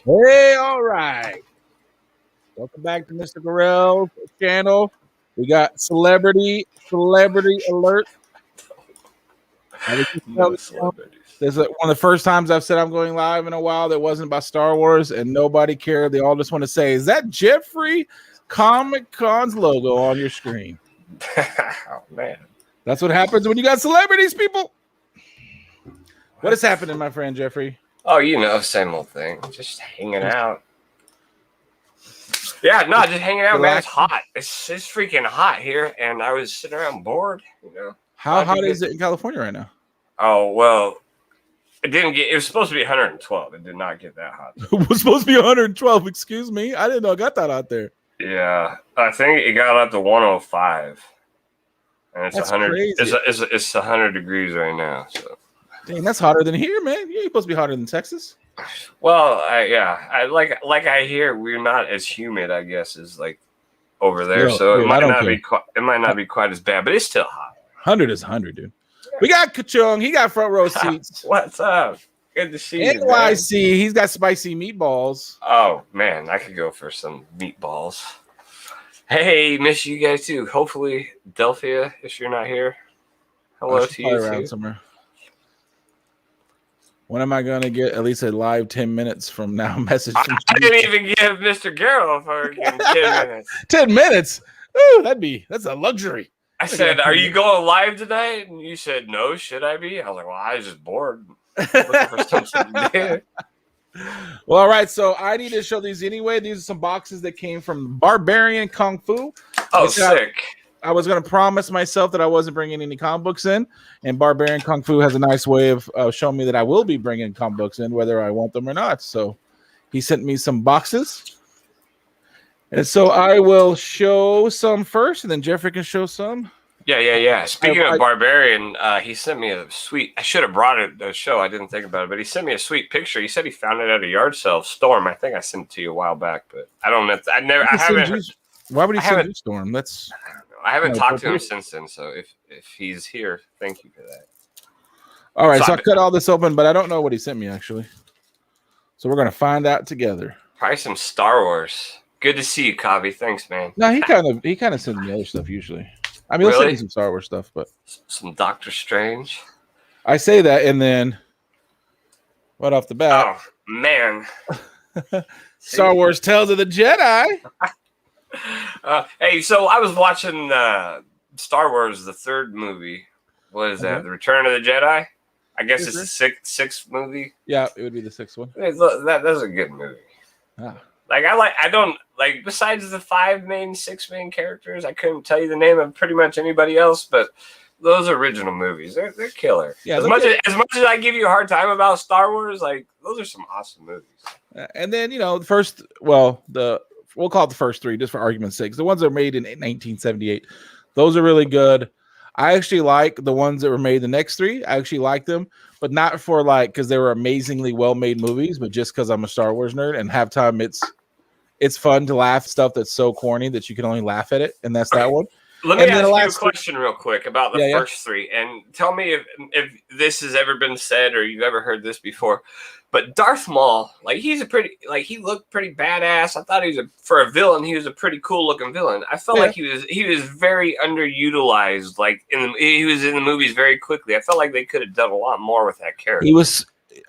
Hey, all right. Welcome back to Mr. Gorell's channel. We got celebrity alert. I was just No telling you, celebrities. this is one of the first times I've said I'm going live in a while that wasn't about Star Wars, and nobody cared. They all just want to say, "Is that Jeffrey Comic Con's logo on your screen?" Oh man, That's what happens when you got celebrities, people. What is happening, my friend Jeffrey? oh, same old thing. Just hanging out. Yeah, no, just hanging out, man. It's hot. It's freaking hot here, and I was sitting around bored. How hot is it in California right now? Oh well, it didn't get. It was supposed to be 112. It did not get that hot. It was supposed to be 112. Excuse me, I didn't know I got that out there. Yeah, I think it got up to 105, and it's That's 100. crazy. It's 100 degrees right now. So, dang, that's hotter than here, man. You're supposed to be hotter than Texas. well, I like I hear we're not as humid, I guess, as like over there. So dude, it might not be quite as bad, but it's still hot. 100 is 100, dude. We got Kachung. He got front row seats. What's up? Good to see you, NYC. He's got spicy meatballs. Oh man, I could go for some meatballs. Hey, miss you guys too. Hopefully, Delphia, if you're not here, hello to you around too. Somewhere. When am I gonna get at least a live 10 minutes from now message? From I didn't even give Mr. Garrow for 10 minutes. 10 minutes? Ooh, that's a luxury. I said, "Are you going live tonight?" And you said, "No, should I be?" I was like, "Well, I was just bored looking for something to do." Well, all right. So I need to show these anyway. These are some boxes that came from Barbarian Kung Fu. Oh, sick. I was going to promise myself that I wasn't bringing any comic books in, and Barbarian Kung Fu has a nice way of showing me that I will be bringing comic books in, whether I want them or not. So he sent me some boxes. And so I will show some first, and then Jeffrey can show some. Yeah. Speaking of Barbarian, he sent me a sweet. I should have brought it to the show. I didn't think about it, but he sent me a sweet picture. He said he found it at a yard sale. Storm. I think I sent it to you a while back, but I don't know. I haven't. Why would he send you Storm? I don't know. I haven't talked to him since then. So if he's here, thank you for that. All right, so I cut all this open, but I don't know what he sent me actually. So we're gonna find out together. Probably some Star Wars. Good to see you, Kavi. Thanks, man. No, he kind of sends me other stuff usually. I mean, let's send me some Star Wars stuff, but some Doctor Strange. I say that, and then right off the bat, oh man, Star Wars Tales of the Jedi. Hey, so I was watching Star Wars, the third movie. What is that? The Return of the Jedi. I guess it's the sixth movie. Yeah, it would be the sixth one. That's a good movie. Ah. Like besides the six main characters, I couldn't tell you the name of pretty much anybody else, but those original movies, they're killer. Yeah, as much as I give you a hard time about Star Wars, like those are some awesome movies. And then we'll call it the first three just for argument's sake. The ones that were made in 1978, those are really good. I actually like the ones that were made the next three. I actually like them, but not for because they were amazingly well-made movies, but just because I'm a Star Wars nerd, and halftime it's fun to laugh at stuff that's so corny that you can only laugh at it, and that's that one. Let me ask you a question real quick about the first three, and tell me if this has ever been said or you've ever heard this before. But Darth Maul, he looked pretty badass. I thought for a villain, he was a pretty cool looking villain. I felt like he was very underutilized. He was in the movies very quickly. I felt like they could have done a lot more with that character.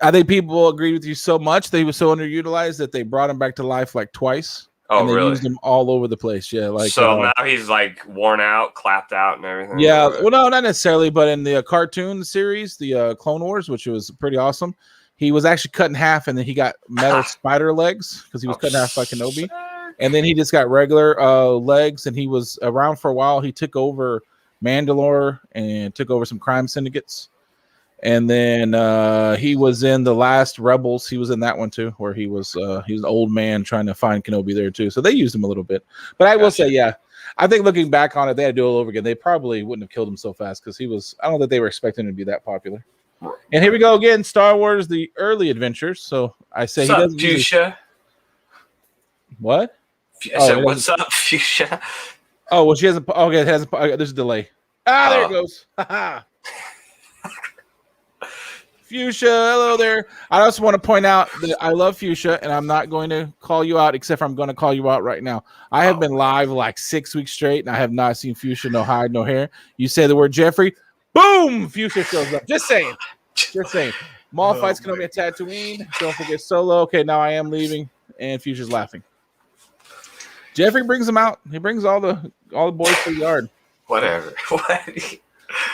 I think people agree with you so much that he was so underutilized that they brought him back to life twice. Oh, and they really? used him all over the place. Yeah, so now he's worn out, clapped out, and everything. Yeah, well, no, not necessarily, but in the cartoon series, the Clone Wars, which was pretty awesome, he was actually cut in half, and then he got metal spider legs because he was cut in half by Kenobi, and then he just got regular legs, and he was around for a while. He took over Mandalore and took over some crime syndicates. And then he was in the last Rebels. He was in that one too, where he was an old man trying to find Kenobi there too. So they used him a little bit. But I will say, yeah, I think looking back on it, they had to do it all over again. They probably wouldn't have killed him so fast because I don't think they were expecting him to be that popular. And here we go again, Star Wars: The Early Adventures. So I say what's up, Fuchsia? What? I said, what's up, Fuchsia? Oh, well, she hasn't. Okay, it hasn't. There's a delay. There it goes. Fuchsia, hello there. I also want to point out that I love Fuchsia, and I'm not going to call you out, except for I'm going to call you out right now. I have been live like 6 weeks straight, and I have not seen Fuchsia, no hide, no hair. You say the word Jeffrey, boom, Fuchsia shows up. Just saying. Mall fights can only be a Tatooine. Don't forget Solo. Okay, now I am leaving, and Fuchsia's laughing. Jeffrey brings them out. He brings all the boys to the yard. Whatever.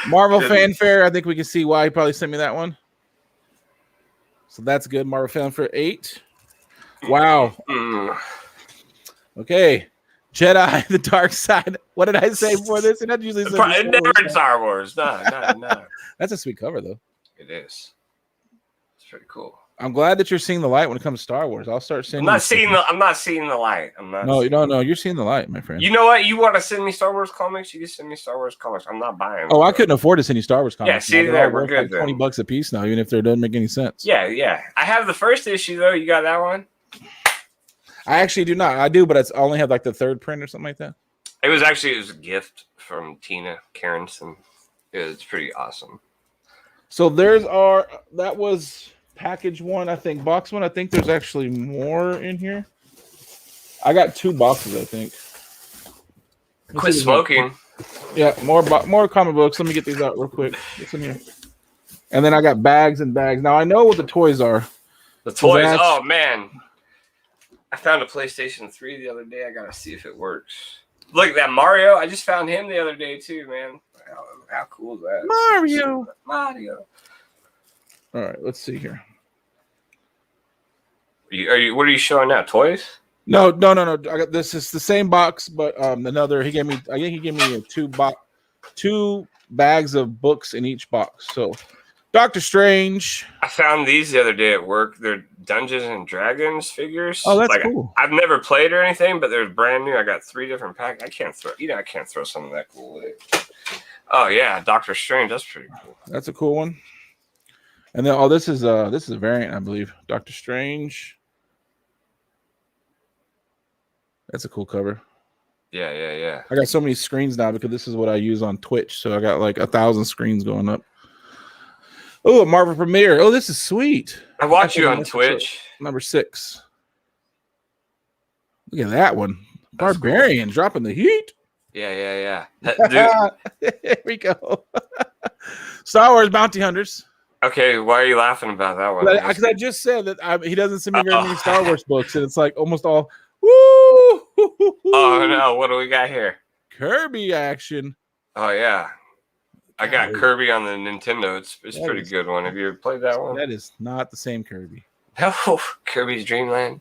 Marvel Fanfare. I think we can see why he probably sent me that one. So that's good. Marvel Fanfare 8. Wow. Okay. Jedi, the dark side. What did I say before this? It usually says never in Star Wars. No. That's a sweet cover, though. It is. It's pretty cool. I'm glad that you're seeing the light when it comes to Star Wars. I'll start sending. I'm not seeing the light. No. You're seeing the light, my friend. You know what? You want to send me Star Wars comics? You can send me Star Wars comics. I'm not buying them. Oh, I couldn't afford to send you Star Wars comics. Yeah, see, there we're good. Like $20 a piece now, even if they don't make any sense. Yeah. I have the first issue though. You got that one? I actually do not. I do, but I only have like the third print or something like that. It was a gift from Tina Carenson. It's pretty awesome. So that was package 1, I think. Box 1, I think there's actually more in here. I got 2 boxes, I think. Quit smoking. Yeah, more comic books. Let me get these out real quick. Get some here. And then I got bags and bags. Now I know what the toys are. The toys. Oh man, I found a PlayStation 3 the other day. I gotta see if it works. Look, that Mario. I just found him the other day too, man. How cool is that? Mario. All right, let's see here. What are you showing now? Toys? No. I got this. Is the same box, but another. He gave me. I think he gave me two bags of books in each box. So, Doctor Strange. I found these the other day at work. They're Dungeons and Dragons figures. Oh, that's cool. I've never played or anything, but they're brand new. I got 3 different packs. I can't throw something that cool away. Oh yeah, Doctor Strange. That's pretty cool. That's a cool one. And then this is a variant, I believe. Doctor Strange. That's a cool cover. Yeah. I got so many screens now because this is what I use on Twitch. So I got like 1,000 screens going up. Oh, Marvel Premiere. Oh, this is sweet. I watch you on Twitch. Number 6. Look at that one. That's Barbarian cool. Dropping the heat. Yeah. There we go. Star Wars Bounty Hunters. Okay, why are you laughing about that one? Because I just said that he doesn't send me very many Star Wars books, and it's like almost all. Woo! Oh no! What do we got here? Kirby action. Oh yeah, I got Kirby on the Nintendo. It's a pretty good one. Have you ever played that one? That is not the same Kirby. No, Kirby's Dream Land.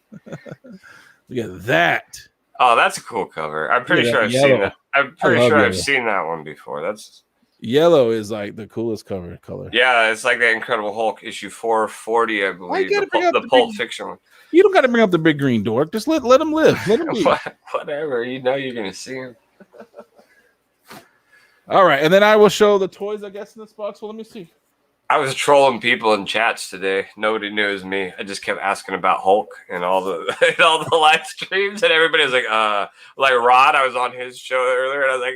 Look at that. Oh, that's a cool cover. I'm pretty sure I've seen that. I'm pretty sure I've seen that one before. That's. Yellow is like the coolest color. Yeah, it's like that Incredible Hulk issue 440, I believe. The Pulp Fiction one. You don't got to bring up the big green dork. Just let him live. Let him be. Whatever. You know you're going to see him. All right, and then I will show the toys, I guess, in this box. Well, let me see. I was trolling people in chats today. Nobody knew it was me. I just kept asking about Hulk and all the live streams, and everybody was like Rod. I was on his show earlier, and I was like,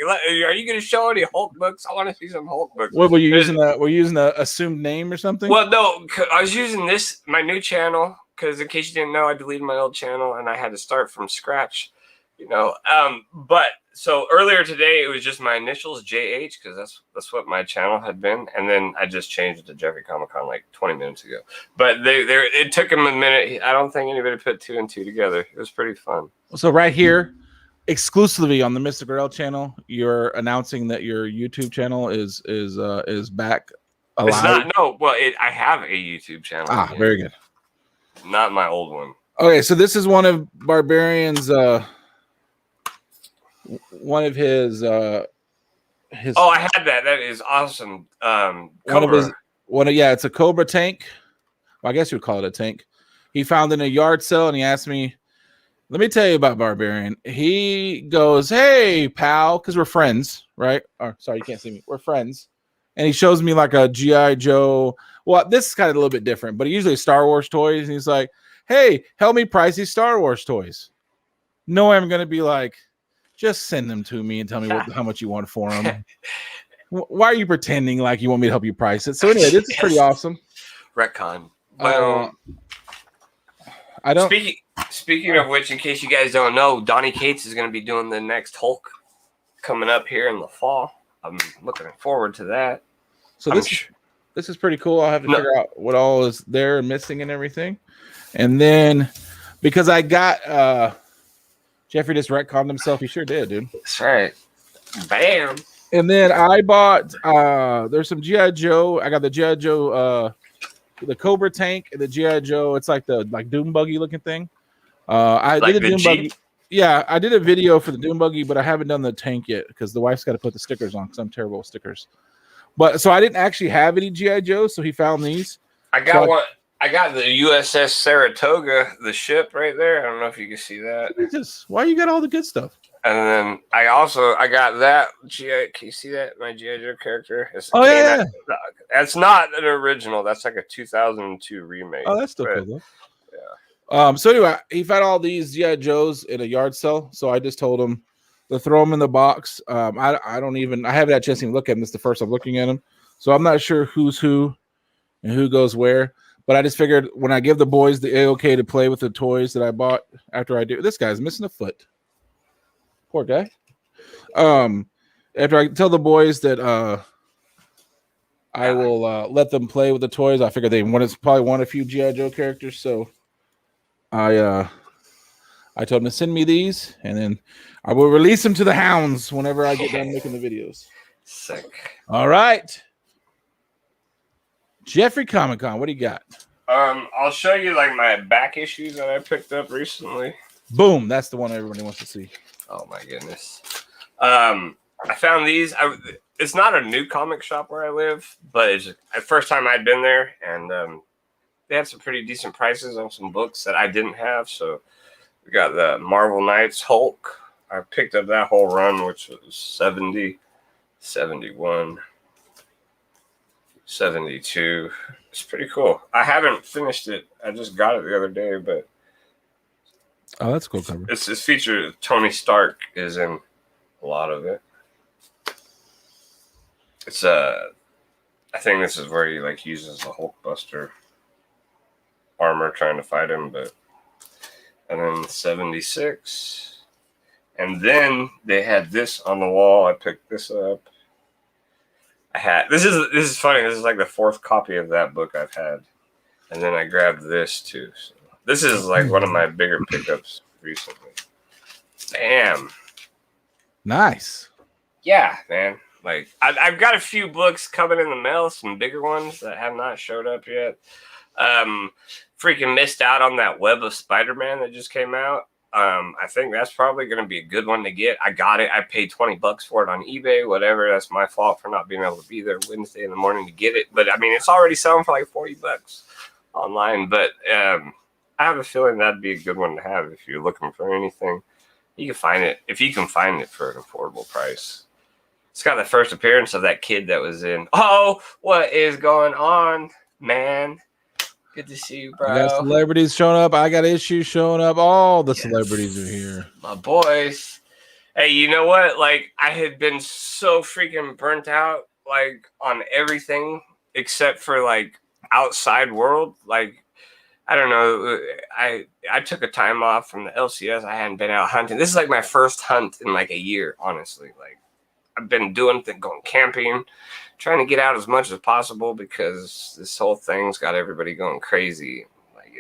"Are you going to show any Hulk books? I want to see some Hulk books." What were you using? Were you using an assumed name or something? Well, no, I was using my new channel because, in case you didn't know, I deleted my old channel and I had to start from scratch. But so earlier today it was just my initials JH because that's what my channel had been, and then I just changed it to Jeffrey Comic Con like 20 minutes ago. But it took him a minute. I don't think anybody put 2 and 2 together. It was pretty fun. So right here, exclusively on the Mr. Gorell channel, you're announcing that your YouTube channel is back alive. It's not. No, well, I have a YouTube channel. Ah, very good. Not my old one. Okay, so this is one of Barbarian's. One of his. Oh, I had that. That is awesome. It's a Cobra tank. Well, I guess you would call it a tank. He found in a yard sale, and he asked me, "Let me tell you about Barbarian." He goes, "Hey, pal," because we're friends, right? Or sorry, you can't see me. We're friends, and he shows me like a GI Joe. Well, this is kind of a little bit different, but usually Star Wars toys, and he's like, "Hey, help me price these Star Wars toys." No, I'm gonna be like, just send them to me and tell me how much you want for them. Why are you pretending like you want me to help you price it? So anyway, this is pretty awesome. Retcon. I don't. Speaking of which, in case you guys don't know, Donny Cates is going to be doing the next Hulk coming up here in the fall. I'm looking forward to that. So this is pretty cool. I'll have to figure out what all is there and missing and everything. And then because I got Jeffrey just retconned himself. He sure did, dude. That's right. Bam. And then I bought there's some G.I. Joe. I got the G.I. Joe the Cobra tank and the G.I. Joe. It's like the Doom buggy looking thing. I did a Doom buggy. Yeah, I did a video for the Doom buggy, but I haven't done the tank yet because the wife's got to put the stickers on because I'm terrible with stickers. But so I didn't actually have any G.I. Joe, so he found these. I got one. I got the USS Saratoga, the ship right there. I don't know if you can see that. Why you got all the good stuff? And then I got that G.I. Can you see that? My G.I. Joe character. Yeah. That's not an original. That's like a 2002 remake. Oh, that's still cool though. Yeah. So anyway, he found all these G.I. Joes in a yard sale. So I just told him to throw them in the box. I haven't had a chance to even look at them. This is the first I'm looking at them. So I'm not sure who's who and who goes where. But I just figured when I give the boys the A-OK to play with the toys that I bought after I do. This guy's missing a foot. Poor guy. After I tell the boys that I will let them play with the toys, I figured they probably want a few G.I. Joe characters. So I told them to send me these, and then I will release them to the hounds whenever I get done making the videos. Sick. All right. Jeffrey Comic Con, what do you got? I'll show you like my back issues that I picked up recently. Boom, that's the one everybody wants to see. Oh my goodness. I found these. It's not a new comic shop where I live, but it's the first time I'd been there, and they had some pretty decent prices on some books that I didn't have. So we got the Marvel Knights Hulk. I picked up that whole run, which was 70, 71, 72. It's pretty cool. I haven't finished it. I just got it the other day, but oh, that's a cool cover. It's featured. Tony Stark is in a lot of it. It's I think this is where he like uses the Hulkbuster armor trying to fight him, and then 76, and then they had this on the wall. I picked this up. This is funny. This is like the fourth copy of that book I've had, and then I grabbed this too. So this is like one of my bigger pickups recently. Bam. Nice. Yeah, man. Like I've got a few books coming in the mail, some bigger ones that have not showed up yet. Freaking missed out on that Web of Spider-Man that just came out. I think that's probably going to be a good one to get. I got it. I paid $20 for it on eBay, whatever. That's my fault for not being able to be there Wednesday in the morning to get it. But I mean, it's already selling for like $40 online. But I have a feeling that'd be a good one to have if you're looking for anything. You can find it if you can find it for an affordable price. It's got the first appearance of that kid that was in. Oh, what is going on, man? Good to see you, bro. I got celebrities showing up. I got issues showing up. All the celebrities are here. My boys. Hey, you know what? Like, I had been so freaking burnt out, like, on everything except for, like, outside world. Like, I don't know. I took a time off from the LCS. I hadn't been out hunting. This is, like, my first hunt in, like, a year, honestly. Like, I've been going camping, trying to get out as much as possible because this whole thing's got everybody going crazy. Like,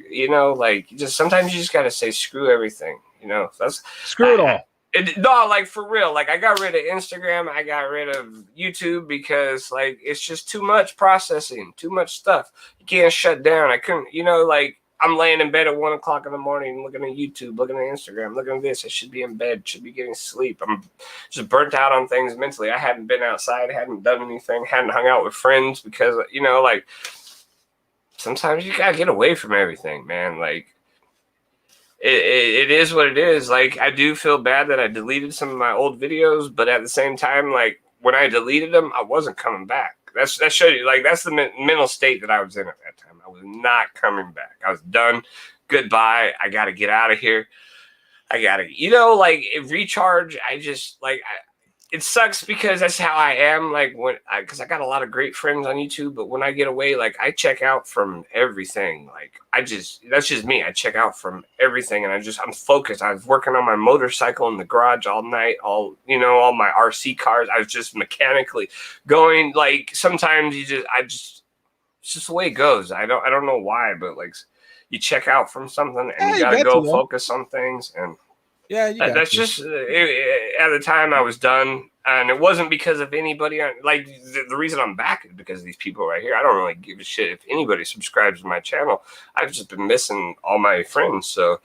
you know, like sometimes you just got to say screw everything. You know, that's screw it all. No, like for real. Like I got rid of Instagram, I got rid of YouTube because like it's just too much processing, too much stuff. You can't shut down. I couldn't, you know, like. I'm laying in bed at 1 o'clock in the morning, looking at YouTube, looking at Instagram, looking at this. I should be in bed, should be getting sleep. I'm just burnt out on things mentally. I hadn't been outside, hadn't done anything, hadn't hung out with friends because, you know, like sometimes you gotta get away from everything, man. Like it is what it is. Like I do feel bad that I deleted some of my old videos, but at the same time, like when I deleted them, I wasn't coming back. That showed you, like, that's the mental state that I was in at that time. I was not coming back. I was done. Goodbye. I got to get out of here. I got to, you know, like, recharge. I just, like, it sucks because that's how I am. Like because I got a lot of great friends on YouTube, but when I get away, like I check out from everything. Like that's just me. I check out from everything, and I'm focused. I was working on my motorcycle in the garage all night, all my RC cars. I was just mechanically going. Like sometimes it's just the way it goes. I don't know why, but like you check out from something and you gotta go focus on things and. Yeah, that's just at the time I was done, and it wasn't because of anybody. Like the reason I'm back is because of these people right here. I don't really give a shit if anybody subscribes to my channel. I've just been missing all my friends. So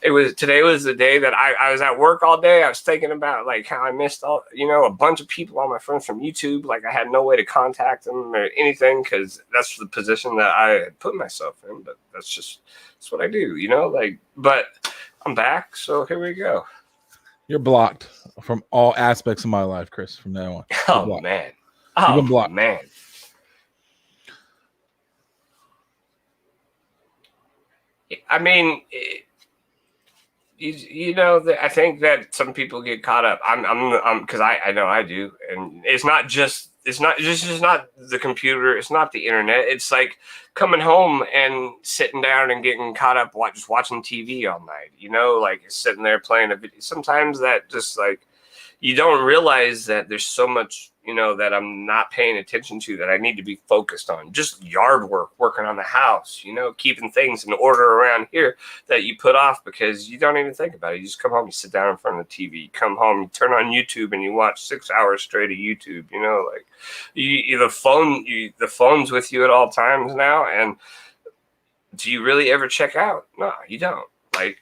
today was the day that I was at work all day. I was thinking about like how I missed a bunch of people, all my friends from YouTube. Like I had no way to contact them or anything because that's the position that I had put myself in. But that's what I do, but. I'm back, so here we go. You're blocked from all aspects of my life, Chris, from now on. Oh, man. Oh, You've been blocked. Man. I mean, I think that some people get caught up. I'm because I know I do, and it's just not the computer. It's not the internet. It's like coming home and sitting down and getting caught up just watching TV all night. Like sitting there playing a video. Sometimes that just like you don't realize that there's so much that I'm not paying attention to that I need to be focused on. Just yard work, working on the house, keeping things in order around here that you put off because you don't even think about it. You just come home, you sit down in front of the TV, you come home, you turn on YouTube and you watch 6 hours straight of YouTube, like the phone's with you at all times now. And do you really ever check out? No, you don't. Like,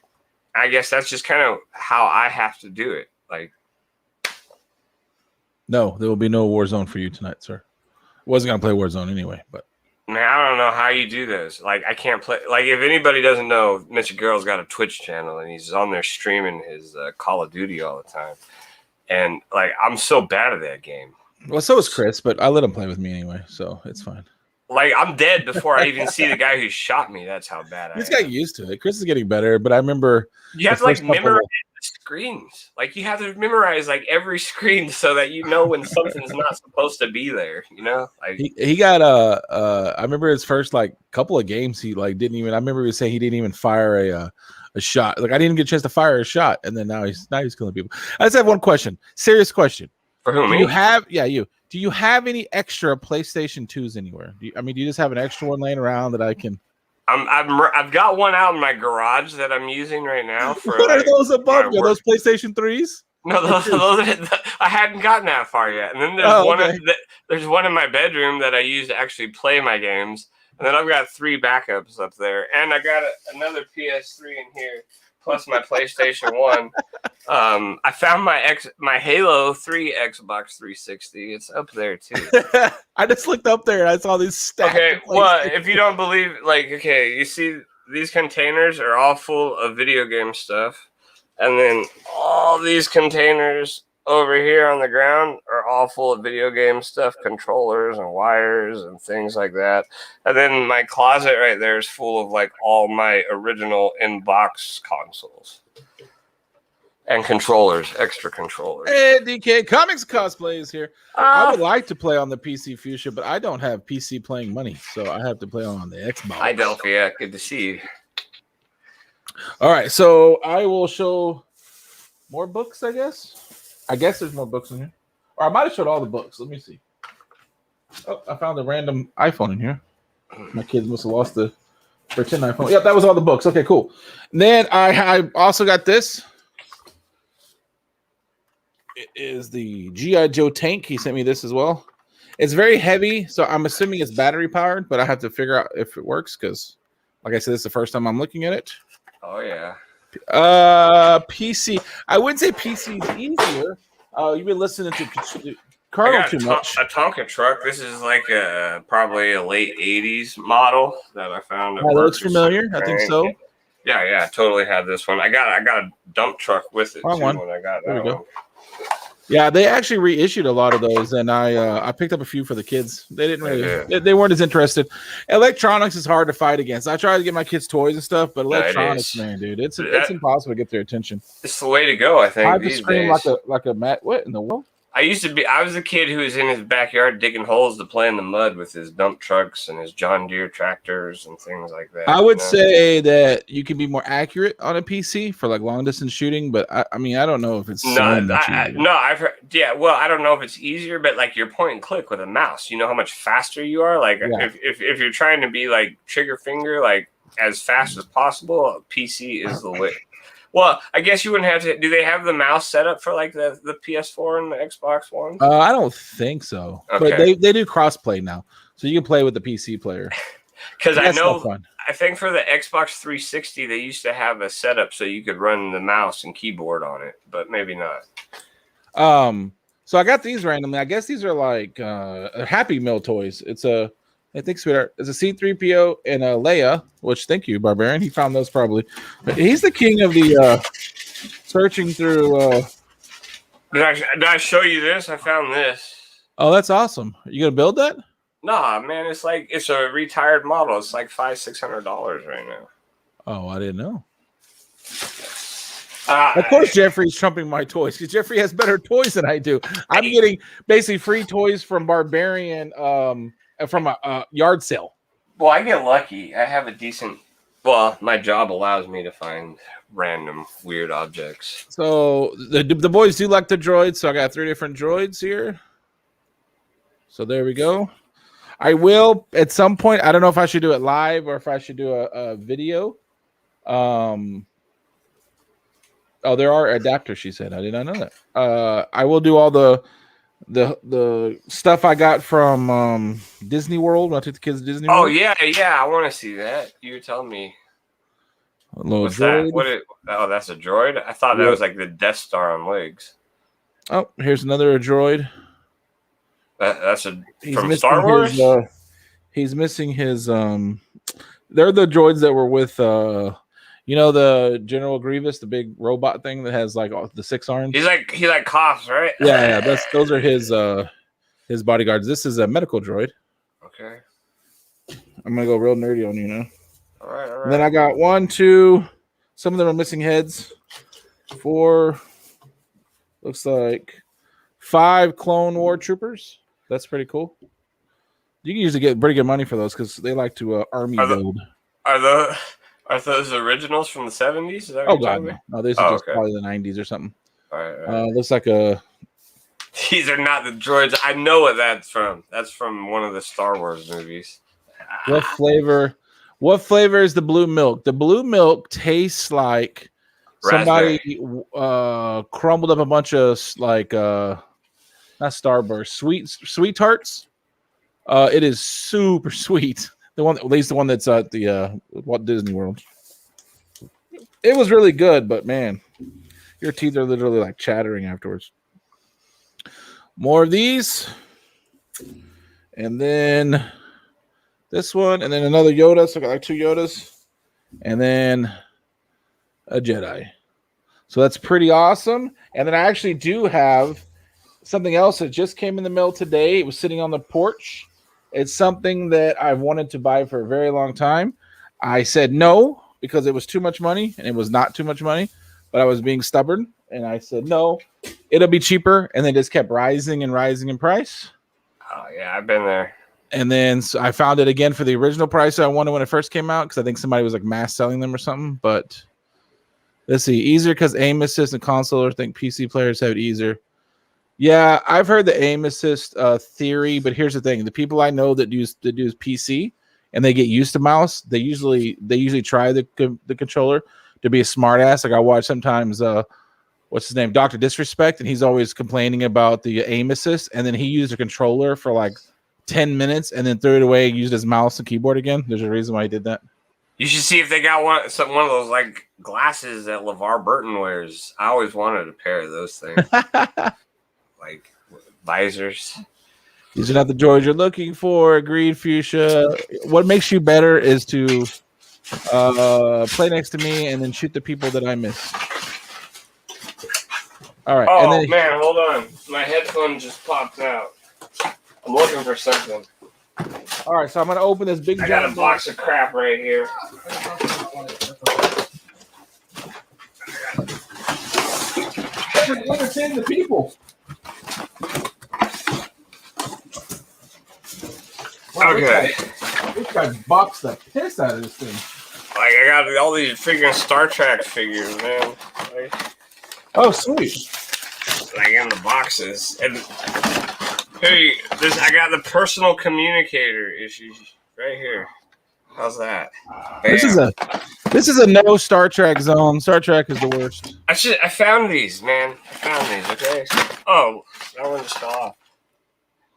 I guess that's just kind of how I have to do it. Like, no, there will be no Warzone for you tonight, sir. Wasn't gonna play Warzone anyway, but man, I don't know how you do this. Like, I can't play. Like, if anybody doesn't know, Mr. Girl's got a Twitch channel and he's on there streaming his Call of Duty all the time. And like, I'm so bad at that game. Well, so is Chris, but I let him play with me anyway, so it's fine. Like, I'm dead before I even see the guy who shot me. That's how bad I am. He's got used to it. Chris is getting better, but I remember you have to like memorize the screens. Like, you have to memorize like every screen so that when something's not supposed to be there. Like he got I remember his first like couple of games he like didn't even. I remember he was saying he didn't even fire a shot. Like I didn't get a chance to fire a shot, and then now he's killing people. I just have one question, serious question. For whom? Do you have any extra PlayStation 2s anywhere? Do you just have an extra one laying around that I can? I've got one out in my garage that I'm using right now. What are those above you? Are those PlayStation 3s? No, those I hadn't gotten that far yet. And then there's one in my bedroom that I use to actually play my games. And then I've got 3 backups up there, and I got another PS3 in here. Plus my PlayStation 1. I found my Halo 3 Xbox 360. It's up there too. I just looked up there and I saw these stats. Okay, well, if you don't believe, you see these containers are all full of video game stuff. And then all these containers over here on the ground are all full of video game stuff, controllers and wires and things like that. And then my closet right there is full of like all my original in-box consoles and controllers, extra controllers. Hey, DK Comics Cosplay is here. I would like to play on the PC Fuchsia, but I don't have PC playing money, so I have to play on the Xbox. Hi, Delphia. Good to see you. All right, so I will show more books, I guess. I guess there's more books in here. Or I might have showed all the books. Let me see. Oh, I found a random iPhone in here. My kids must have lost the pretend iPhone. Yep, that was all the books. Okay, cool. And then I also got this. It is the G.I. Joe tank. He sent me this as well. It's very heavy, so I'm assuming it's battery powered, but I have to figure out if it works because, like I said, this is the first time I'm looking at it. Oh, yeah. PC. I wouldn't say PC is easier. You've been listening to Colonel too much. A Tonka truck. This is like probably a late 80s model that I found. That looks familiar. I think so. Yeah, totally had this one. I got a dump truck with it too when I got that one. Yeah, they actually reissued a lot of those, and I picked up a few for the kids. They didn't really, they weren't as interested. Electronics is hard to fight against. I tried to get my kids toys and stuff, but electronics, man, dude, it's impossible to get their attention. It's the way to go, I think. I just scream like a mat. What in the world? I was a kid who was in his backyard digging holes to play in the mud with his dump trucks and his John Deere tractors and things like that. I would say that you can be more accurate on a PC for like long distance shooting, but I mean, I don't know if it's I've heard. Yeah, well, I don't know if it's easier, but like your point and click with a mouse, you know how much faster you are. Like if you're trying to be like trigger finger, like as fast as possible, a PC is the way. Well, I guess you wouldn't have to. Do they have the mouse set up for like the PS4 and the Xbox One? I don't think so. Okay. But they do crossplay now, so you can play with the PC player. Because I know, I think for the Xbox 360 they used to have a setup so you could run the mouse and keyboard on it, but maybe not. So I got these randomly. I guess these are like Happy Meal toys. It's a C-3PO and a Leia, which thank you, Barbarian. He found those probably. But he's the king of the searching through. Did I show you this? I found this. Oh, that's awesome. Are you gonna build that? Nah, man. It's a retired model. It's like $500-$600 right now. Oh, I didn't know. Of course, Jeffrey's trumping my toys because Jeffrey has better toys than I do. I'm getting basically free toys from Barbarian. From a yard sale. Well, I get lucky. I have a decent. Well, my job allows me to find random weird objects. So the boys do like the droids. So I got 3 different droids here. So there we go. I will at some point. I don't know if I should do it live or if I should do a video. Oh, there are adapters. She said. I did not know that. I will do all the stuff I got from Disney World when I took the kids to Disney World. Oh yeah, I want to see that. You were telling me. What's droid. That? That's a droid. I thought that was like the Death Star on legs. Oh, here's another droid. That's from Star Wars. He's missing his. They're the droids that were with the General Grievous, the big robot thing that has like the 6 arms. He coughs, right? Yeah. Those are his bodyguards. This is a medical droid. Okay. I'm gonna go real nerdy on you now. All right. And then I got 1, 2. Some of them are missing heads. 4. Looks like 5 Clone War troopers. That's pretty cool. You can usually get pretty good money for those because they like to army build. Are those originals from the 70s? Oh, God, no. These are just probably the 90s or something. All right. Looks like a... These are not the droids. I know what that's from. That's from one of the Star Wars movies. What flavor is the blue milk? The blue milk tastes like somebody crumbled up a bunch of, like, not Starburst, sweet tarts. It is super sweet. At least the one that's at the Walt Disney World. It was really good, but man, your teeth are literally like chattering afterwards. More of these, and then this one, and then another Yoda. So I got like 2 Yodas, and then a Jedi. So that's pretty awesome. And then I actually do have something else that just came in the mail today. It was sitting on the porch. It's something that I've wanted to buy for a very long time. I said no because it was too much money, and it was not too much money, but I was being stubborn, and I said no, it'll be cheaper, and they just kept rising and rising in price. Oh, yeah, I've been there. And then so I found it again for the original price I wanted when it first came out because I think somebody was like mass selling them or something. But let's see, easier because aim assist and console, I think PC players have it easier. Yeah, I've heard the aim assist theory, but here's the thing: the people I know that use PC and they get used to mouse, they usually try the controller to be a smartass. Like I watch sometimes, what's his name, Dr. Disrespect, and he's always complaining about the aim assist, and then he used a controller for like 10 minutes and then threw it away and used his mouse and keyboard again. There's a reason why he did that. You should see if they got one of those like glasses that LeVar Burton wears. I always wanted a pair of those things. Like visors. These are not the droids you're looking for. Agreed, Fuchsia. What makes you better is to play next to me and then shoot the people that I miss. All right. Oh, and then, man, hold on. My headphone just popped out. I'm looking for something. All right, so I'm going to open this big I got a box of crap right here. Entertain the people. Wow, okay. This guy boxed the piss out of this thing. Like, I got all these freaking Star Trek figures, man. Like, oh, sweet. Like in the boxes. And hey, I got the personal communicator issues right here. How's that? Bam. This is a no Star Trek zone. Star Trek is the worst. I found these, man. I found these, okay? Oh, that one just fell off.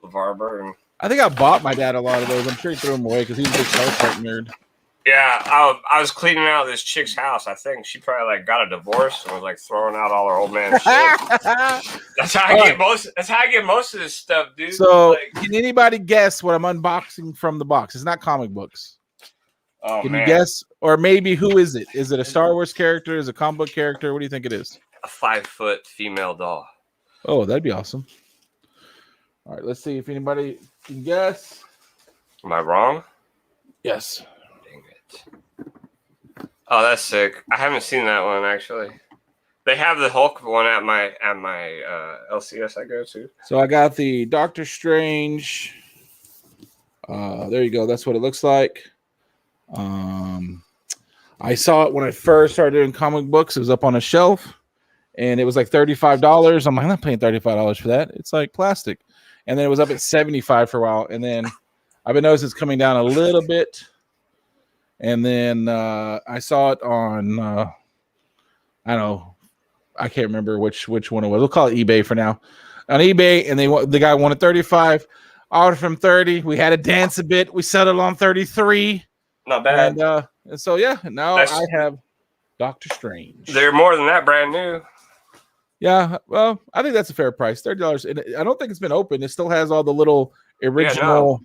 LeVar Burton. I think I bought my dad a lot of those. I'm sure he threw them away because he's a big Star Trek nerd. Yeah, I was cleaning out this chick's house. I think she probably like got a divorce and was like throwing out all her old man shit. That's how I get most. That's how I get most of this stuff, dude. So, can anybody guess what I'm unboxing from the box? It's not comic books. Oh, can you guess? Or maybe who is it? Is it a Star Wars character? Is it a comic book character? What do you think it is? A 5-foot female doll. Oh, that'd be awesome. All right, let's see if anybody can guess. Am I wrong? Yes. Oh, that's sick. I haven't seen that one actually. They have the Hulk one at my LCS I go to. So I got the Doctor Strange. There you go. That's what it looks like. I saw it when I first started doing comic books. It was up on a shelf, and it was like $35. I'm like, I'm not paying $35 for that. It's like plastic. And then it was up at $75 for a while, and then I've been noticing it's coming down a little bit. And then I saw it on, I don't know, I can't remember which one it was. We'll call it eBay for now. On eBay, and the guy wanted $35. Offered from $30. We had to dance a bit. We settled on $33. Not bad. And so yeah, now I have Doctor Strange. They're more than that, brand new. Yeah, well, I think that's a fair price. $30. And I don't think it's been opened. It still has all the little original.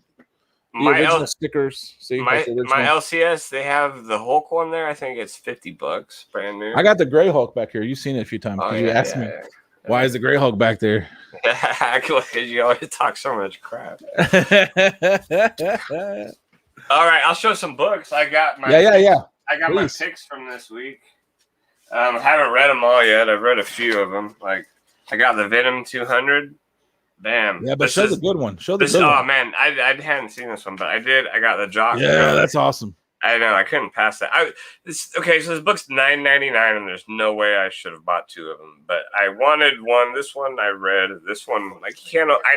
Yeah, no. Original stickers. See, my LCS, they have the Hulk one there. I think it's $50, brand new. I got the Gray Hulk back here. You've seen it a few times. You asked me, why is the Gray Hulk back there? Because you always talk so much crap. All right, I'll show some books. I got my I got my picks from this week. I haven't read them all yet. I've read a few of them. Like I got the Venom 200. Bam. Yeah, but show the good one. Show the good one. Oh, man. I hadn't seen this one, but I did. I got the Jock. Yeah, that's awesome. I know. I couldn't pass that. Okay, so this book's $9.99, and there's no way I should have bought two of them. But I wanted one. This one I read. This one, I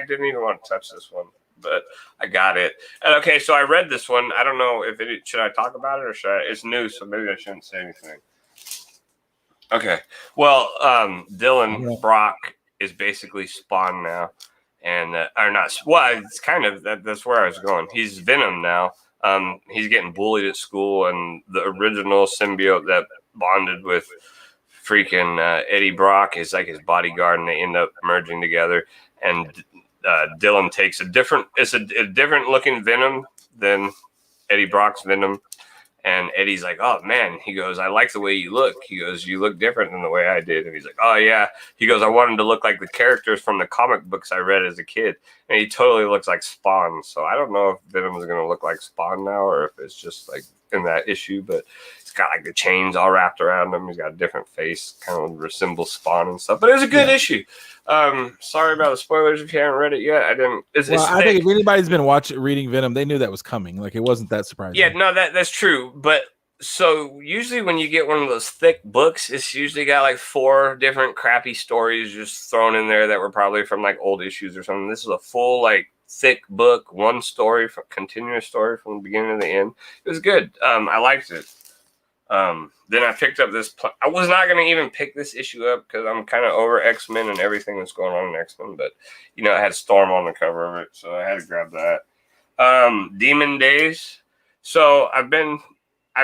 didn't even want to touch this one, but I got it. And okay, so I read this one. I don't know if should I talk about it or should I? It's new, so maybe I shouldn't say anything. Okay. Well, Dylan Brock is basically Spawn now. And or not? Well, it's kind of that's where I was going. He's Venom now. He's getting bullied at school, and the original symbiote that bonded with freaking Eddie Brock is like his bodyguard, and they end up merging together. And Dylan takes a different looking Venom than Eddie Brock's Venom. And Eddie's like, oh, man. He goes, I like the way you look. He goes, you look different than the way I did. And he's like, oh, yeah. He goes, I want him to look like the characters from the comic books I read as a kid. And he totally looks like Spawn. So I don't know if Venom is going to look like Spawn now or if it's just like in that issue. But he's got like the chains all wrapped around him. He's got a different face, kind of resembles Spawn and stuff. But it was a good issue. Sorry about the spoilers if you haven't read it yet. I didn't. I think if anybody's been reading Venom, they knew that was coming. Like it wasn't that surprising. Yeah, no, that's true. But so usually when you get one of those thick books, it's usually got like 4 different crappy stories just thrown in there that were probably from like old issues or something. This is a full like thick book, one story, continuous story from the beginning to the end. It was good. I liked it. Then I picked up this. I was not going to even pick this issue up because I'm kind of over X-Men and everything that's going on in X-Men. But, it had Storm on the cover of it, so I had to grab that. Demon Days. So I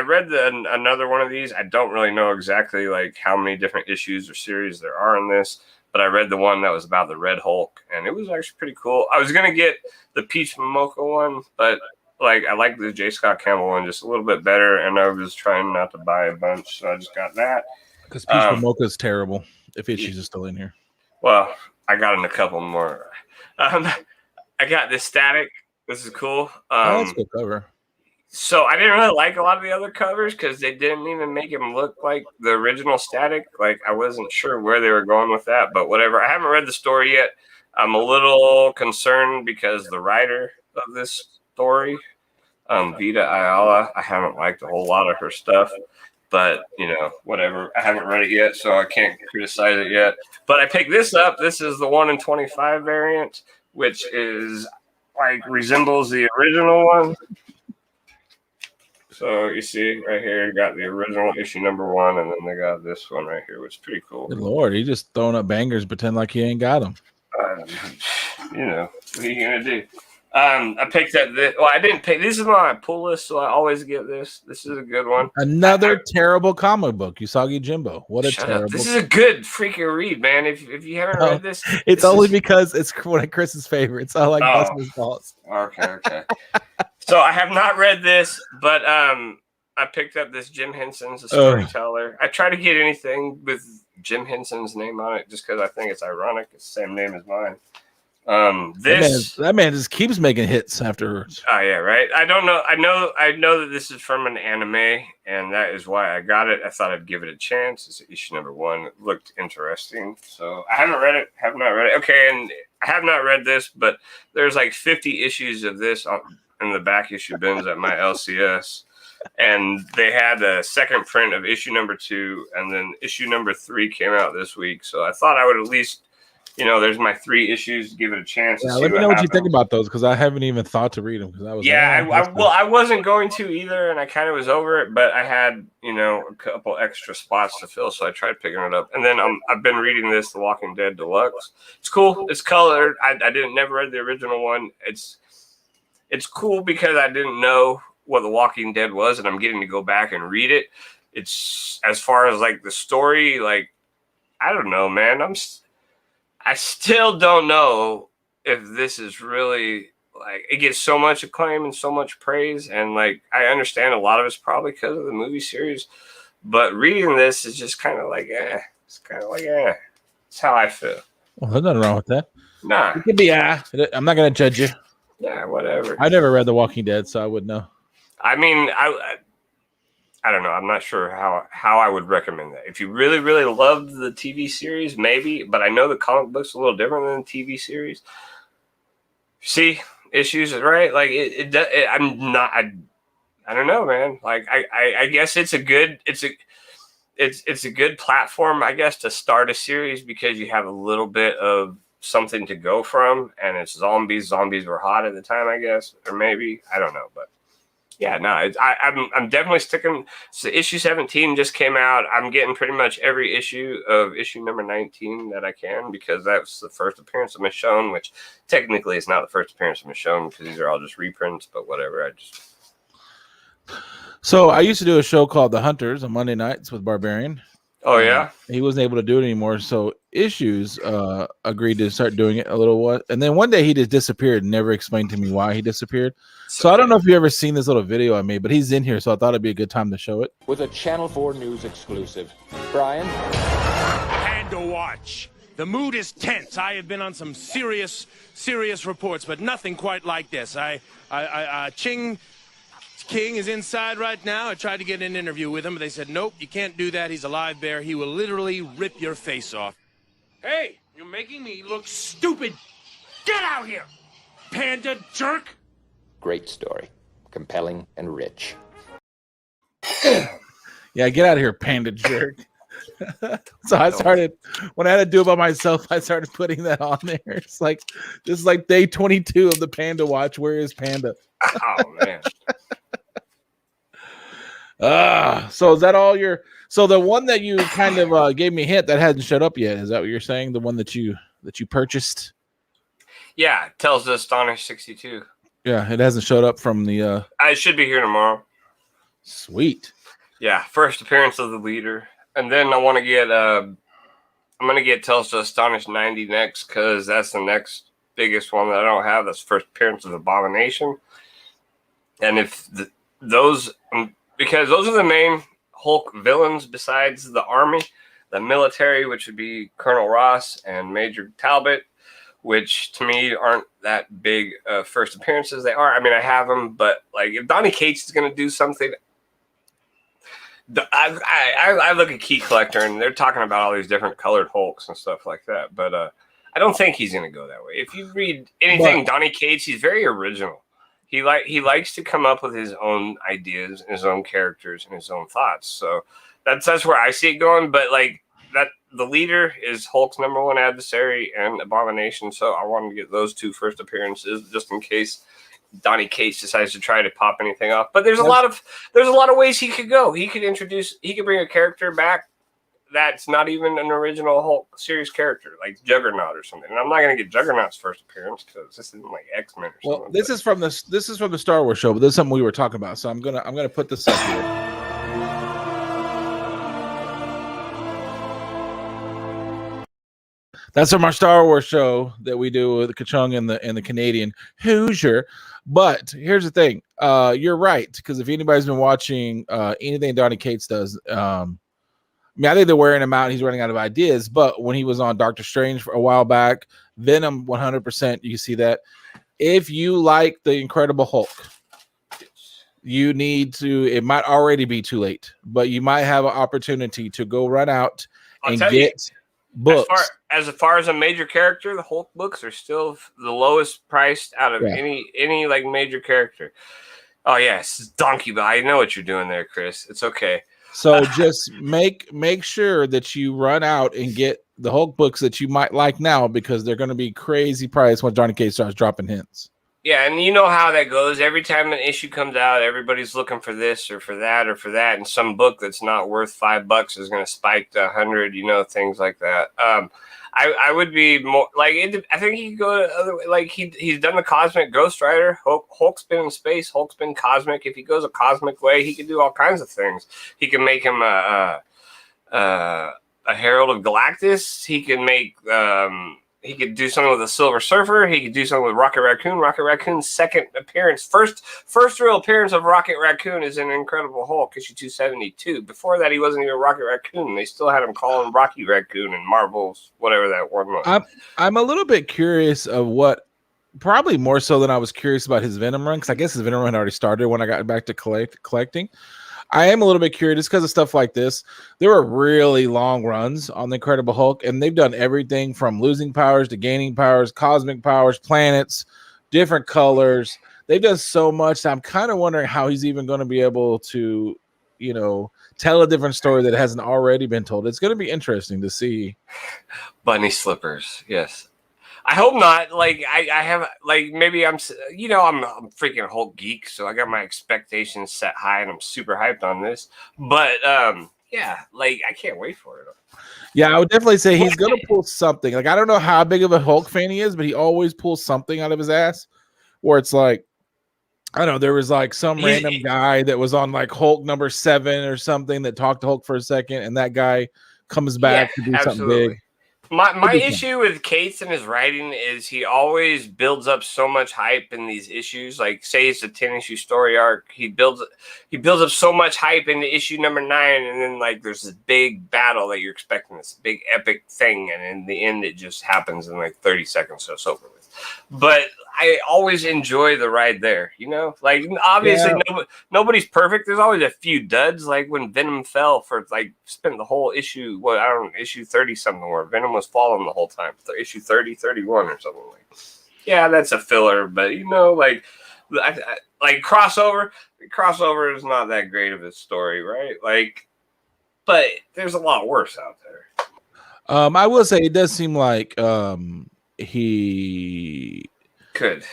read another one of these. I don't really know exactly like how many different issues or series there are in this, but I read the one that was about the Red Hulk, and it was actually pretty cool. I was going to get the Peach Momoko one, but I like the J. Scott Campbell one just a little bit better, and I was trying not to buy a bunch, so I just got that. Because Peach Momoko is terrible, if she's still in here. Well, I got in a couple more. I got this Static. This is cool. That's a good cover. So I didn't really like a lot of the other covers because they didn't even make him look like the original Static. Like, I wasn't sure where they were going with that, but whatever. I haven't read the story yet. I'm a little concerned because the writer of this story. Vita Ayala, I haven't liked a whole lot of her stuff, but whatever. I haven't read it yet, so I can't criticize it yet. But I picked this up. This is the 1 in 25 variant, which is resembles the original one. So you see right here, you got the original issue number 1, and then they got this one right here, which is pretty cool. Good Lord, he just throwing up bangers, pretend like he ain't got them. What are you gonna do? I picked up this. Well, I didn't pick. This is my pull list, so I always get this. This is a good one. Another terrible comic book, Usagi Jimbo. What a terrible! This is a good freaking read, man. If you haven't read this, it's only because it's one of Chris's favorites. I like Buster's Balls. Okay. So I have not read this, but I picked up this Jim Henson's a storyteller. I try to get anything with Jim Henson's name on it just because I think it's ironic. It's the same name as mine. That man just keeps making hits afterwards. Oh yeah, right. I don't know. I know that this is from an anime, and that is why I got it. I thought I'd give it a chance. It's issue number 1. It looked interesting, so I haven't read it. Have not read it. Okay, and I have not read this, but there's 50 issues of this in the back issue bins at my LCS, and they had a second print of issue number 2, and then issue number 3 came out this week. So I thought I would at least. There's my 3 issues. Give it a chance. Yeah, let me know what you think about those because I haven't even thought to read them because I was. Yeah, I wasn't going to either, and I kind of was over it, but I had a couple extra spots to fill, so I tried picking it up. And then I've been reading this, The Walking Dead Deluxe. It's cool. It's colored. I never read the original one. It's cool because I didn't know what The Walking Dead was, and I'm getting to go back and read it. It's as far as the story, I don't know, man. I still don't know if this is really it gets so much acclaim and so much praise. And I understand a lot of it's probably because of the movie series, but reading this is just kind of it's kind of it's how I feel. Well, there's nothing wrong with that. Nah. It could be, I'm not going to judge you. Yeah, whatever. I never read The Walking Dead, so I would know. I mean, I don't know. I'm not sure how I would recommend that. If you really, really loved the TV series, maybe. But I know the comic book's a little different than the TV series. See issues, right? I'm not. I don't know, man. I guess it's a good platform, I guess, to start a series because you have a little bit of something to go from, and it's zombies. Zombies were hot at the time, I guess, or maybe I don't know, but. Yeah, no, I'm definitely sticking. So issue 17 just came out. I'm getting pretty much every issue of issue number 19 that I can because that's the first appearance of Michonne, which technically is not the first appearance of Michonne because these are all just reprints, but whatever. So I used to do a show called The Hunters on Monday nights with Barbarian. Oh, yeah? He wasn't able to do it anymore, so Issues agreed to start doing it a little while. And then one day he just disappeared and never explained to me why he disappeared. So I don't know if you ever seen this little video I made, but he's in here, so I thought it'd be a good time to show it. With a Channel 4 News exclusive. Brian? Panda Watch. The mood is tense. I have been on some serious reports, but nothing quite like this. Ching King is inside right now. I tried to get an interview with him, but they said, nope, you can't do that. He's a live bear. He will literally rip your face off. Hey, you're making me look stupid. Get out here, panda jerk. Great story. Compelling and rich. Yeah, get out of here, panda jerk. So I started, when I had to do it by myself, I started putting that on there. It's like, this is like day 22 of the Panda Watch. Where is Panda? Oh, man. So is that all so the one that you kind of gave me a hint that hasn't showed up yet, is that what you're saying? The one that you purchased? Yeah, it tells the Astonish 62. Yeah, it hasn't showed up from the I should be here tomorrow. Sweet. Yeah, first appearance of the leader. And then I want to get I'm gonna get Telstra Astonish 90 next because that's the next biggest one that I don't have. That's first appearance of Abomination. And if those because those are the main Hulk villains besides the army, the military, which would be Colonel Ross and Major Talbot, which to me aren't that big first appearances. They are. I mean, I have them, but if Donny Cates is going to do something, I look at Key Collector and they're talking about all these different colored Hulks and stuff like that. But I don't think he's going to go that way. If you read anything Donny Cates, he's very original. He likes to come up with his own ideas and his own characters and his own thoughts. So that's where I see it going. But like that, the leader is Hulk's #1 adversary and Abomination. So I wanted to get those two first appearances just in case Donny Cates decides to try to pop anything off. But there's a lot of ways he could go. He could bring a character back that's not even an original Hulk series character, like Juggernaut or something. And I'm not going to get Juggernaut's first appearance because this isn't like X-Men or something. Well, this is from the Star Wars show, but this is something we were talking about. So I'm gonna put this up here. That's from our Star Wars show that we do with Ka-Chung and the Canadian Hoosier. But here's the thing. You're right, because if anybody's been watching anything Donny Cates does, I think they're wearing him out. He's running out of ideas. But when he was on Doctor Strange for a while back, Venom 100%, you see that. If you like the Incredible Hulk, you need to. It might already be too late, but you might have an opportunity to go run out and get books. As far as a major character, the Hulk books are still the lowest priced out of any like major character. Oh yes, Donkey, but I know what you're doing there, Chris. It's okay. So just make sure that you run out and get the Hulk books that you might like now, because they're going to be crazy price when Donny Cates starts dropping hints. Yeah, and you know how that goes. Every time an issue comes out, everybody's looking for this or for that or for that, and some book that's not worth $5 is going to spike to 100. You know, things like that. I would be more like it, I think he could go to other like he's done the Cosmic Ghost Rider. Hulk's been in space. Hulk's been cosmic. If he goes a cosmic way, he can do all kinds of things. He can make him a Herald of Galactus. He can make he could do something with the Silver Surfer. He could do something with Rocket Raccoon. Rocket Raccoon's second appearance, first real appearance of Rocket Raccoon is in Incredible Hulk, issue 272. Before that, he wasn't even Rocket Raccoon. They still had him call him Rocky Raccoon in Marvel's whatever that one was. I'm a little bit curious of what, probably more so than I was curious about his Venom run, because I guess his Venom run already started when I got back to collecting. I am a little bit curious because of stuff like this. There were really long runs on the Incredible Hulk, and they've done everything from losing powers to gaining powers, cosmic powers, planets, different colors. They've done so much. I'm kind of wondering how he's even going to be able to, tell a different story that hasn't already been told. It's going to be interesting to see. Bunny slippers, yes. I hope not. Like I have, like maybe I'm a freaking Hulk geek, so I got my expectations set high, and I'm super hyped on this. But yeah, like I can't wait for it. Yeah, I would definitely say he's gonna pull something. Like I don't know how big of a Hulk fan he is, but he always pulls something out of his ass. Where it's like, I don't know, there was like some random guy that was on like Hulk #7 or something that talked to Hulk for a second, and that guy comes back to do something big. My issue with Cates and his writing is he always builds up so much hype in these issues. Like, say it's a 10-issue story arc, he builds up so much hype into issue #9, and then like there's this big battle that you're expecting, this big epic thing, and in the end it just happens in like 30 seconds, so it's over with. But I always enjoy the ride there, like obviously nobody's perfect. There's always a few duds, like when Venom fell for like spent the whole issue, issue 30 something where Venom was falling the whole time, issue 30, 31 or something like. Yeah, that's a filler, but like crossover is not that great of a story, right? Like, but there's a lot worse out there. I will say it does seem like he could.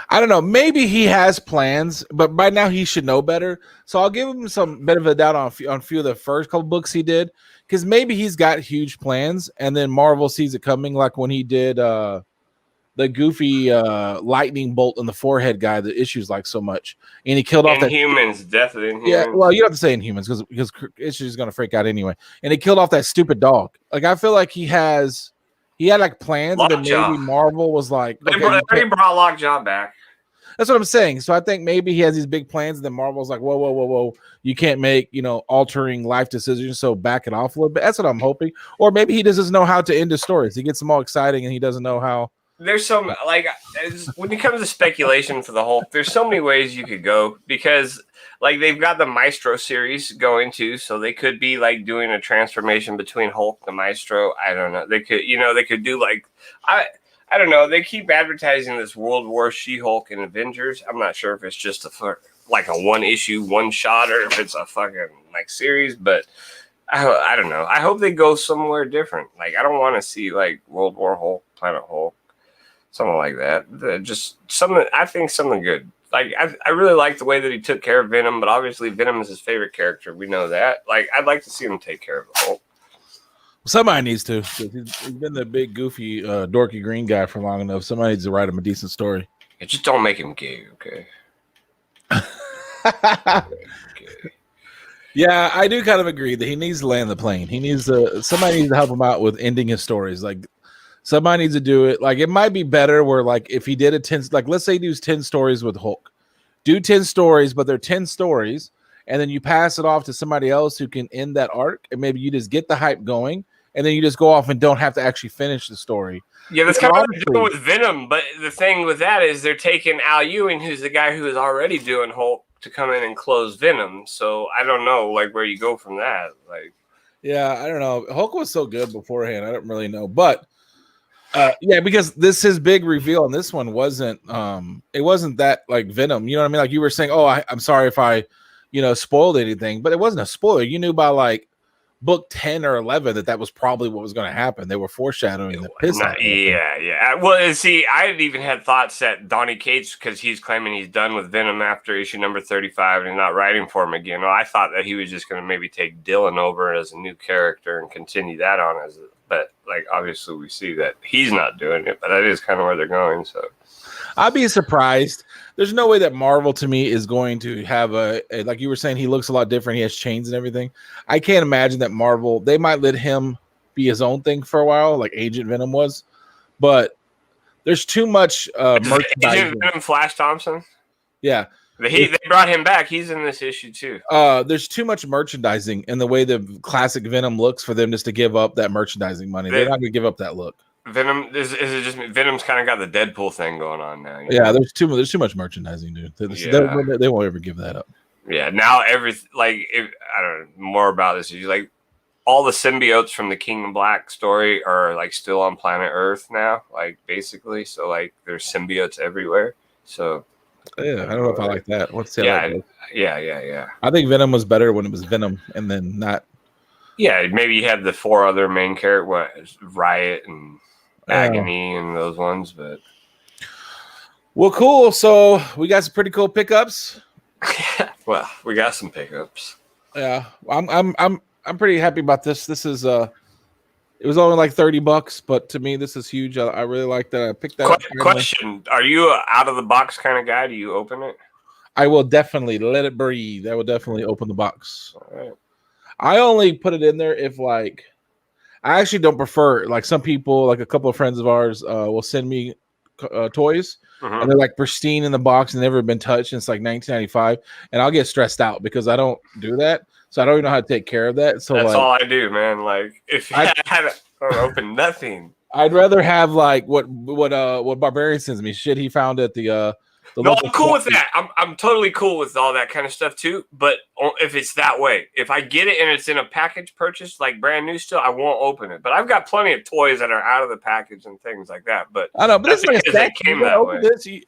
I don't know. Maybe he has plans, but by now he should know better. So I'll give him some bit of a doubt on a few of the first couple books he did, because maybe he's got huge plans, and then Marvel sees it coming, like when he did the goofy lightning bolt in the forehead guy that issues like so much, and he killed off that Inhumans, death of Inhumans. Yeah, well, you don't have to say Inhumans because Issue's gonna freak out anyway, and he killed off that stupid dog. Like I feel like he had like plans, and then maybe Marvel was like, they already brought Lockjaw back. That's what I'm saying. So I think maybe he has these big plans, and then Marvel's like, whoa, you can't make altering life decisions, so back it off a little bit. That's what I'm hoping. Or maybe he doesn't know how to end the stories. He gets them all exciting, and he doesn't know how. There's some when it comes to speculation for the Hulk, there's so many ways you could go, because like they've got the Maestro series going too, so they could be like doing a transformation between Hulk and Maestro. I don't know. They could, they could do like I don't know. They keep advertising this World War She-Hulk and Avengers. I'm not sure if it's just a one issue, one shot, or if it's a fucking like series. But I don't know. I hope they go somewhere different. Like I don't want to see like World War Hulk, Planet Hulk, something like that. Just something. I think something good. Like I really like the way that he took care of Venom, but obviously Venom is his favorite character. We know that. Like I'd like to see him take care of the Hulk. Somebody needs to. He's been the big, goofy, dorky green guy for long enough. Somebody needs to write him a decent story. Yeah, just don't make him gay, okay? Yeah, I do kind of agree that he needs to land the plane. He needs to. Somebody needs to help him out with ending his stories. Like somebody needs to do it. Like it might be better where, like, if he did a 10, like let's say he does 10 stories with Hulk, do 10 stories, but they're 10 stories, and then you pass it off to somebody else who can end that arc, and maybe you just get the hype going. And then you just go off and don't have to actually finish the story. Yeah, that's kind of what they're doing with Venom. But the thing with that is they're taking Al Ewing, who's the guy who is already doing Hulk, to come in and close Venom. So I don't know, like, where you go from that. Like, yeah, I don't know. Hulk was so good beforehand. I don't really know. But, yeah, because his big reveal, and this one wasn't, it wasn't that, like, Venom. You know what I mean? Like, you were saying, oh, I'm sorry if I, spoiled anything. But it wasn't a spoiler. You knew by, like, book 10 or 11 that was probably what was going to happen. They were foreshadowing the piss out of it. Yeah. Well, see, I had even had thoughts that Donny Cates, because he's claiming he's done with Venom after issue number 35 and he's not writing for him again. Well, I thought that he was just going to maybe take Dylan over as a new character and continue that on but like obviously we see that he's not doing it, but that is kind of where they're going. So I'd be surprised. There's no way that Marvel, to me, is going to have a like you were saying, he looks a lot different. He has chains and everything. I can't imagine that Marvel, they might let him be his own thing for a while, like Agent Venom was. But there's too much merchandising. Agent Venom, Flash Thompson? Yeah. They brought him back. He's in this issue, too. There's too much merchandising in the way the classic Venom looks for them just to give up that merchandising money. They're not going to give up that look. Venom is it just Venom's kind of got the Deadpool thing going on now? Yeah, there's too much merchandising, dude. They won't ever give that up. Yeah, now I don't know more about this. Like all the symbiotes from the King in Black story are like still on planet Earth now, like basically. So like there's symbiotes everywhere. So yeah, I don't know if I like that. What's that? Yeah. I think Venom was better when it was Venom, and then not. Yeah, maybe you had the 4 other main characters, Riot and Agony and those ones, but well, cool. So we got some pretty cool pickups. Well, we got some pickups. Yeah, I'm pretty happy about this. This is it was only like $30, but to me this is huge. I really like that. I picked that up. Question: are you an out of the box kind of guy? Do you open it? I will definitely let it breathe. I will definitely open the box. All right. I only put it in there if like I actually don't prefer like some people, like a couple of friends of ours will send me toys and they're like pristine in the box and never been touched since like 1995, and I'll get stressed out because I don't do that, so I don't even know how to take care of that. So that's like, all I do, man. Like if I don't open nothing, I'd rather have like what Barbarian sends me shit he found at the no, I'm cool with that. I'm totally cool with all that kind of stuff too. But if it's that way, if I get it and it's in a package purchase, like brand new still, I won't open it. But I've got plenty of toys that are out of the package and things like that. But I know, but it's like a statue. Came that way.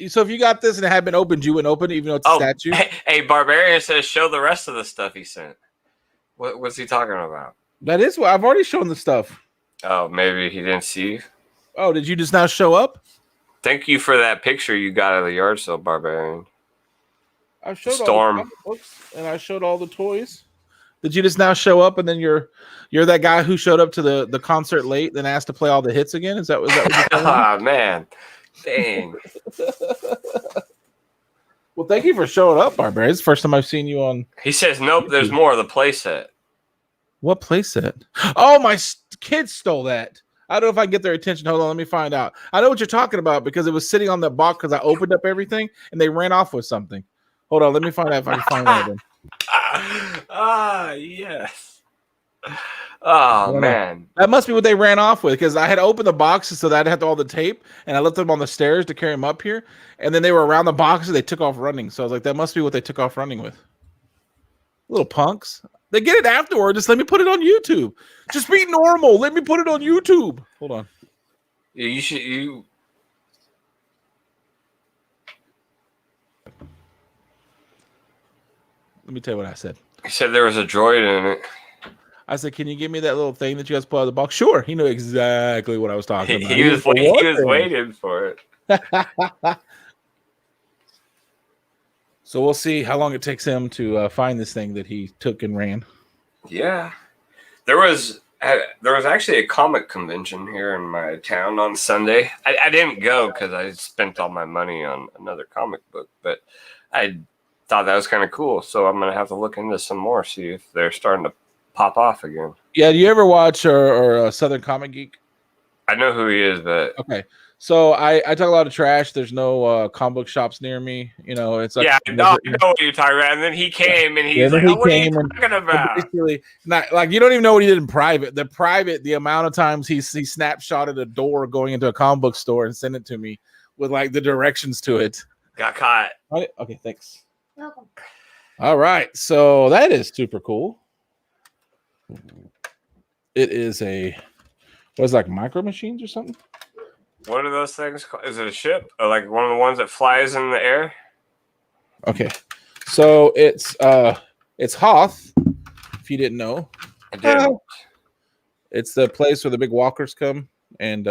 So if you got this and it had been opened, you wouldn't open it, even though it's a statue. Hey, Barbarian says show the rest of the stuff he sent. What's he talking about? That is what I've already shown the stuff. Oh, maybe he didn't see. Oh, did you just now show up? Thank you for that picture you got of the yard sale, Barbarian. I showed Storm. all the books and I showed all the toys. Did you just now show up and then you're that guy who showed up to the concert late, then asked to play all the hits again? Is that what you're oh man, dang. Well, thank you for showing up, Barbarian. It's the first time I've seen you on. He says, "Nope, there's more of the playset." What playset? Oh, my kids stole that. I don't know if I can get their attention. Hold on, let me find out. I know what you're talking about because it was sitting on the box because I opened up everything and they ran off with something. Hold on, let me find out if I can find that. Yes. Oh man, that must be what they ran off with because I had opened the boxes so that I had all the tape and I left them on the stairs to carry them up here, and then they were around the boxes. They took off running, so I was like, that must be what they took off running with. Little punks. They get it afterward. Just let me put it on YouTube. Just be normal. Let me put it on YouTube. Hold on. You should. Let me tell you what I said. You said there was a droid in it. I said, "Can you give me that little thing that you guys pull out of the box?" Sure. He knew exactly what I was talking about. He was waiting for it. So we'll see how long it takes him to find this thing that he took and ran. Yeah, there was actually a comic convention here in my town on Sunday. I didn't go because I spent all my money on another comic book, but I thought that was kind of cool. So I'm gonna have to look into some more, see if they're starting to pop off again. Yeah, do you ever watch or Southern Comic Geek? I know who he is, but okay. So I talk a lot of trash. There's no comic book shops near me. You know, it's like I know what you're talking about. And then he came and he's like, "What are you talking about?" Basically, not like you don't even know what he did in private. The amount of times he snapshotted a door going into a comic book store and sent it to me with like the directions to it. Got caught. Okay, thanks. Welcome. All right, so that is super cool. It is like Micro Machines or something. What are those things called? Is it a ship or like one of the ones that flies in the air? Okay, so it's Hoth. If you didn't know, I did. It's the place where the big walkers come and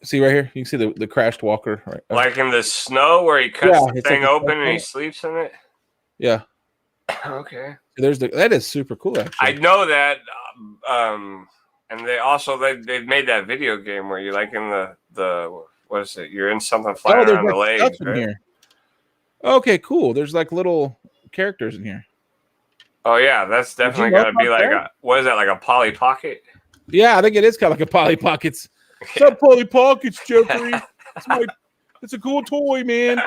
see right here. You can see the crashed walker, right? Like in the snow where he cuts the thing open and he sleeps in it. Yeah. Okay. That is super cool. Actually, I know that. And they've made that video game where you're like in the what is it? You're in something flying around the lake. Right? Here. Okay, cool. There's like little characters in here. Oh yeah, that's definitely got to be like what is that, like a Polly Pocket? Yeah, I think it is kind of like a Polly Pockets. What's up, Polly Pockets, Jeffrey? It's a cool toy, man.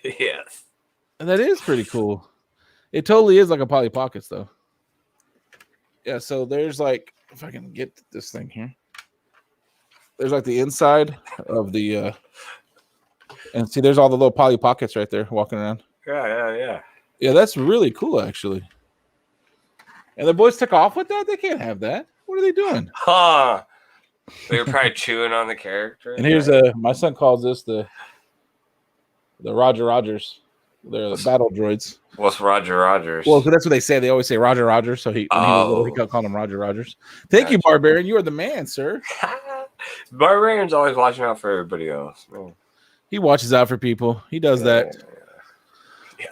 Yes. And that is pretty cool. It totally is like a Polly Pockets, though. Yeah, so there's like, if I can get this thing here, there's like the inside of the, and see, there's all the little Polly Pockets right there walking around. Yeah. Yeah, that's really cool, actually. And the boys took off with that? They can't have that. What are they doing? Huh. They were probably chewing on the character. And here's my son calls this the Roger Rogers. They're the battle droids. What's Roger Rogers? Well, that's what they say. They always say Roger Rogers. So he called him Roger Rogers. Thank you, Barbarian. You are the man, sir. Barbarian's always watching out for everybody else. Man. He watches out for people. He does that. Yeah.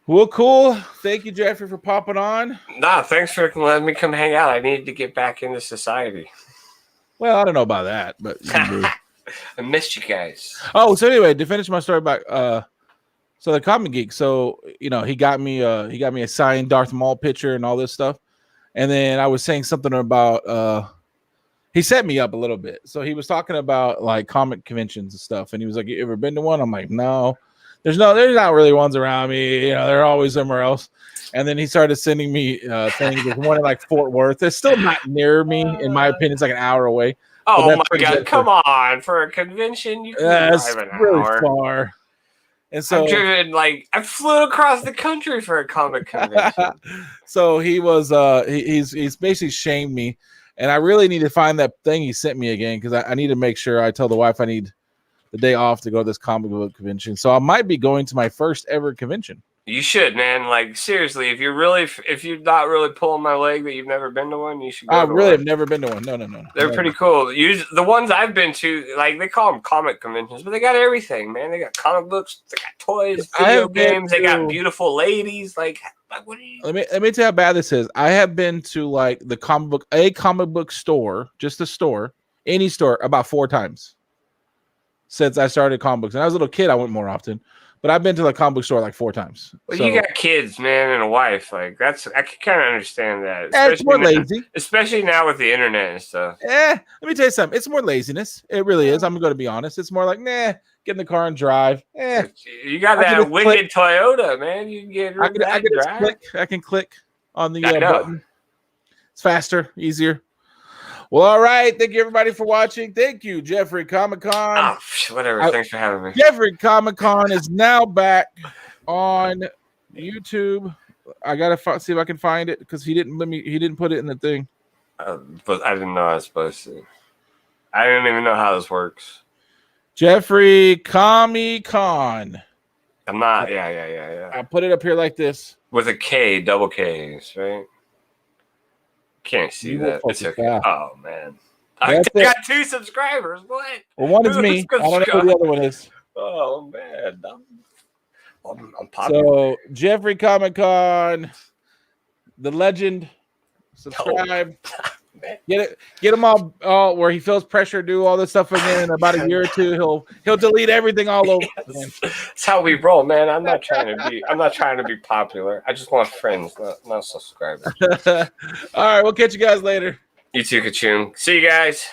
Well, cool. Thank you, Jeffrey, for popping on. Nah, thanks for letting me come hang out. I need to get back into society. Well, I don't know about that, but I missed you guys. Oh, so anyway, to finish my story about so the Comic Geek. So he got me a signed Darth Maul picture and all this stuff, and then I was saying something about he set me up a little bit. So he was talking about like comic conventions and stuff, and he was like, "You ever been to one?" I'm like, "No, there's not really ones around me. They're always somewhere else." And then he started sending me things. There's one in like Fort Worth. It's still not near me, in my opinion. It's like an hour away. Oh my God! Come on, for a convention, you can drive an really hour. Far. And so I flew across the country for a comic convention. So he was he's basically shamed me, and I really need to find that thing he sent me again because I need to make sure I tell the wife I need the day off to go to this comic book convention. So I might be going to my first ever convention. You should, man. Like seriously, if you're not really pulling my leg that you've never been to one, you should go. I really have never been to one. No. They're pretty cool. The ones I've been to, like they call them comic conventions, but they got everything, man. They got comic books, they got toys, video games, they got beautiful ladies. Like what are you? Let me tell you how bad this is. I have been to like a comic book store, just a store, any store, about 4 times since I started comic books. And I was a little kid, I went more often. But I've been to the comic book store like 4 times. Well, you got kids, man, and a wife. Like I can kind of understand that. It's more lazy, especially now with the internet and stuff. Let me tell you something. It's more laziness. It really is. I'm going to be honest. It's more like, get in the car and drive. You got that wicked Toyota, man. You can get I can click on the button. It's faster, easier. Well, all right. Thank you, everybody, for watching. Thank you, Jeffrey Comic-Con. Oh, whatever. Thanks for having me. Jeffrey Comic-Con is now back on YouTube. I gotta see if I can find it because he didn't put it in the thing. But I didn't know I was supposed to. I didn't even know how this works. Jeffrey Comic-Con. I'm not. Yeah. I'll put it up here like this. With a K, double K's, right? Can't see You will that. It's focus, okay. yeah. Oh man, I That's got 2 subscribers. What? Well, one is Who's me. I don't know who the other one is. Oh man, I'm popular. So Jeffrey Comic Con, the legend. Subscribe. Get him all where he feels pressure to do all this stuff again. In about a year or two, he'll delete everything all over. Yes. That's how we roll, man. I'm not trying to be popular. I just want friends, not subscribers. All right, we'll catch you guys later. You too, Kachun. See you guys.